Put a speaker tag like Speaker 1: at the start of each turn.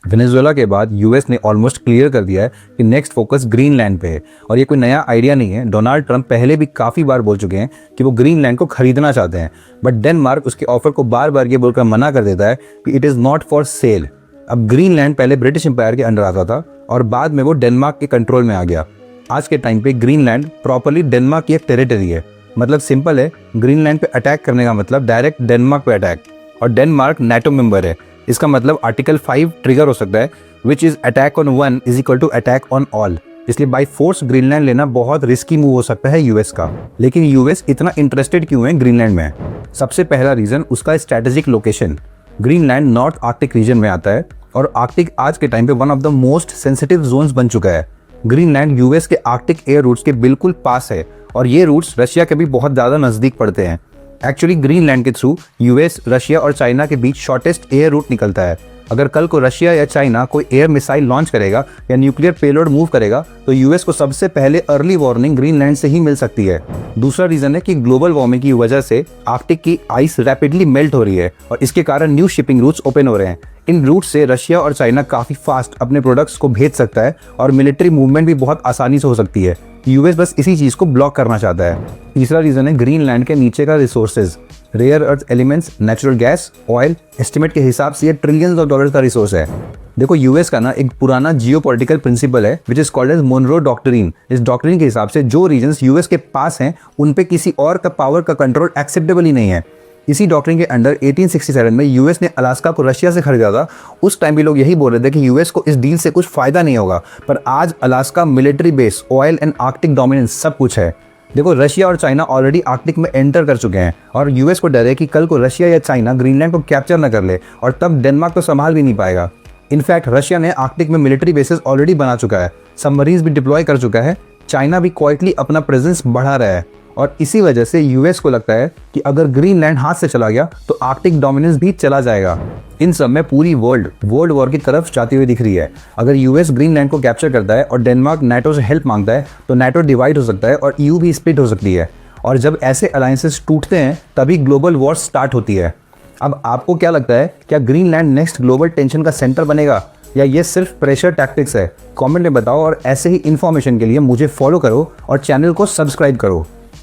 Speaker 1: Venezuela के बाद US ने ऑलमोस्ट क्लियर कर दिया है कि नेक्स्ट फोकस ग्रीनलैंड पे है। और ये कोई नया आइडिया नहीं है, डोनाल्ड ट्रंप पहले भी काफ़ी बार बोल चुके हैं कि वो ग्रीनलैंड को खरीदना चाहते हैं, बट डेनमार्क उसके ऑफर को बार बार ये बोलकर मना कर देता है कि it is not for sale. अब ग्रीनलैंड पहले ब्रिटिश एम्पायर के अंडर आता था और बाद में वो डेनमार्क के कंट्रोल में आ गया। आज के टाइम पे ग्रीनलैंड प्रॉपरली डेनमार्क की एक टेरिटरी है। मतलब सिंपल है, ग्रीनलैंड पे अटैक करने का मतलब डायरेक्ट डेनमार्क पे अटैक। और डेनमार्क नाटो मेंबर है, इसका मतलब आर्टिकल 5 ट्रिगर हो सकता है, which is attack on one is equal to attack on all. इसलिए बाय फोर्स ग्रीनलैंड लेना बहुत रिस्की मूव हो सकता है यूएस का। लेकिन यूएस इतना इंटरेस्टेड क्यों है ग्रीनलैंड में? सबसे पहला रीजन उसका strategic location. Greenland north Arctic region में आता है और आर्कटिक आज के टाइम पे one of the most sensitive Jones बन चुका है। ग्रीनलैंड यूएस के आर्कटिक एयर रूट्स के बिल्कुल पास है और ये रूट्स रशिया के भी बहुत ज़्यादा नज़दीक पड़ते हैं। एक्चुअली ग्रीनलैंड के थ्रू यूएस, रशिया और चाइना के बीच शॉर्टेस्ट एयर रूट निकलता है। अगर कल को रशिया या चाइना कोई एयर मिसाइल लॉन्च करेगा या न्यूक्लियर पेलोड मूव करेगा तो यूएस को सबसे पहले अर्ली वार्निंग ग्रीनलैंड से ही मिल सकती है। दूसरा रीजन है कि ग्लोबल वार्मिंग की वजह से आर्कटिक की आइस रैपिडली मेल्ट हो रही है और इसके कारण न्यू शिपिंग रूट्स ओपन हो रहे हैं। इन रूट से रशिया और चाइना काफ़ी फास्ट अपने प्रोडक्ट्स को भेज सकता है और मिलिट्री मूवमेंट भी बहुत आसानी से हो सकती है। यूएस बस इसी चीज़ को ब्लॉक करना चाहता है। तीसरा रीज़न है ग्रीनलैंड के नीचे का resources, rare earth elements, natural gas, oil. Estimate के हिसाब से ये ट्रिलियंस ऑफ डॉलर का रिसोर्स है। देखो, यूएस का ना एक पुराना जियोपॉलिटिकल प्रिंसिपल है which is called as Monroe doctrine. इस डॉक्ट्रिन के हिसाब से जो रीजन्स यूएस के पास हैं उन पे किसी और का पावर का कंट्रोल एक्सेप्टेबल ही नहीं है। इसी डॉक्ट्रिन के अंडर 1867 में यूएस ने अलास्का को रशिया से खरीदा था। उस टाइम भी लोग यही बोल रहे थे कि यूएस को इस डील से कुछ फायदा नहीं होगा, पर आज Alaska military base, oil and Arctic dominance सब कुछ है। देखो, रशिया और चाइना ऑलरेडी आर्कटिक में एंटर कर चुके हैं और यूएस को डर है कि कल को रशिया या चाइना ग्रीनलैंड को कैप्चर न कर ले और तब डेनमार्क तो संभाल भी नहीं पाएगा। इनफैक्ट रशिया ने आर्कटिक में मिलिट्री बेसेस ऑलरेडी बना चुका है, सबमरीन्स भी डिप्लॉय कर चुका है। चाइना भी क्वाइटली अपना प्रेजेंस बढ़ा रहा है और इसी वजह से यूएस को लगता है कि अगर ग्रीनलैंड हाथ से चला गया तो आर्कटिक डोमिनेंस भी चला जाएगा। इन सब में पूरी वर्ल्ड वॉर की तरफ जाती हुई दिख रही है। अगर यूएस ग्रीनलैंड को कैप्चर करता है और डेनमार्क नाटो से हेल्प मांगता है तो नाटो डिवाइड हो सकता है और ईयू भी स्प्लिट हो सकती है। और जब ऐसे अलायंसेस टूटते हैं तभी ग्लोबल वॉर स्टार्ट होती है। अब आपको क्या लगता है, क्या ग्रीनलैंड नेक्स्ट ग्लोबल टेंशन का सेंटर बनेगा या ये सिर्फ प्रेशर टैक्टिक्स है? कमेंट में बताओ और ऐसे ही इन्फॉर्मेशन के लिए मुझे फॉलो करो और चैनल को सब्सक्राइब करो।